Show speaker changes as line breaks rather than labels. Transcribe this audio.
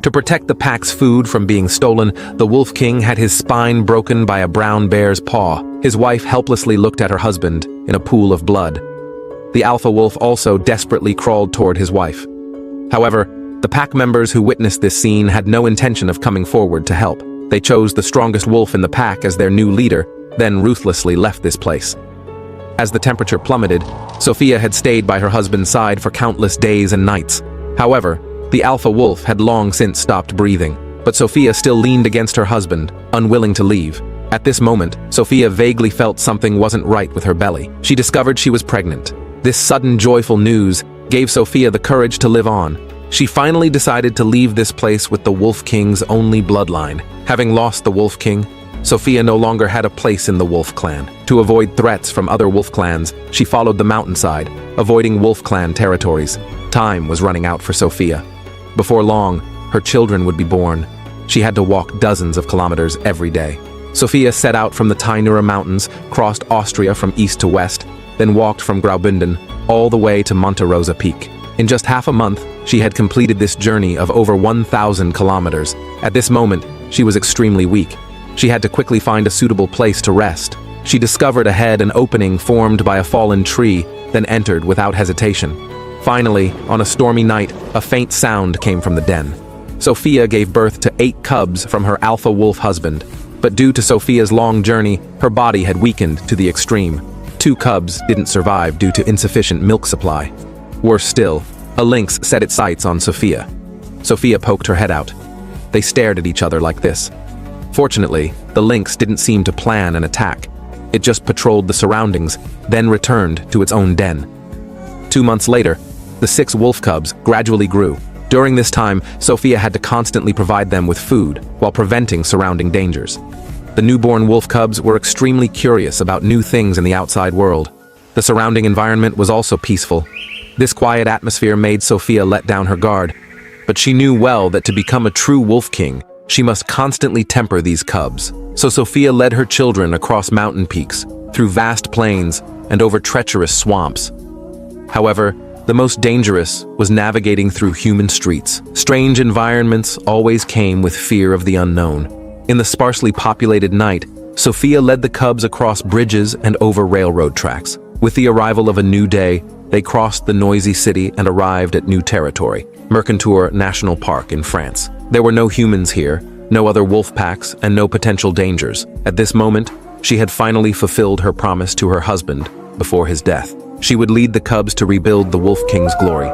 To protect the pack's food from being stolen, the Wolf King had his spine broken by a brown bear's paw. His wife helplessly looked at her husband in a pool of blood. The alpha wolf also desperately crawled toward his wife. However, the pack members who witnessed this scene had no intention of coming forward to help. They chose the strongest wolf in the pack as their new leader, then ruthlessly left this place. As the temperature plummeted, Sophia had stayed by her husband's side for countless days and nights. However, the alpha wolf had long since stopped breathing, but Sophia still leaned against her husband, unwilling to leave. At this moment, Sophia vaguely felt something wasn't right with her belly. She discovered she was pregnant. This sudden joyful news gave Sophia the courage to live on. She finally decided to leave this place with the Wolf King's only bloodline. Having lost the Wolf King, Sophia no longer had a place in the Wolf Clan. To avoid threats from other wolf clans, she followed the mountainside, avoiding Wolf Clan territories. Time was running out for Sophia. Before long, her children would be born. She had to walk dozens of kilometers every day. Sophia set out from the Tainura Mountains, crossed Austria from east to west, then walked from Graubünden all the way to Monte Rosa Peak. In just half a month, she had completed this journey of over 1,000 kilometers. At this moment, she was extremely weak. She had to quickly find a suitable place to rest. She discovered ahead an opening formed by a fallen tree, then entered without hesitation. Finally, on a stormy night, a faint sound came from the den. Sophia gave birth to 8 cubs from her alpha wolf husband, but due to Sophia's long journey, her body had weakened to the extreme. 2 cubs didn't survive due to insufficient milk supply. Worse still, a lynx set its sights on Sophia. Sophia poked her head out. They stared at each other like this. Fortunately, the lynx didn't seem to plan an attack. It just patrolled the surroundings, then returned to its own den. 2 months later, the 6 wolf cubs gradually grew. During this time, Sophia had to constantly provide them with food while preventing surrounding dangers. The newborn wolf cubs were extremely curious about new things in the outside world. The surrounding environment was also peaceful. This quiet atmosphere made Sophia let down her guard, but she knew well that to become a true wolf king, she must constantly temper these cubs. So Sophia led her children across mountain peaks, through vast plains, and over treacherous swamps. However, the most dangerous was navigating through human streets. Strange environments always came with fear of the unknown. In the sparsely populated night, Sophia led the cubs across bridges and over railroad tracks. With the arrival of a new day, they crossed the noisy city and arrived at new territory, Mercantour National Park in France. There were no humans here, no other wolf packs, and no potential dangers. At this moment, she had finally fulfilled her promise to her husband before his death. She would lead the cubs to rebuild the Wolf King's glory.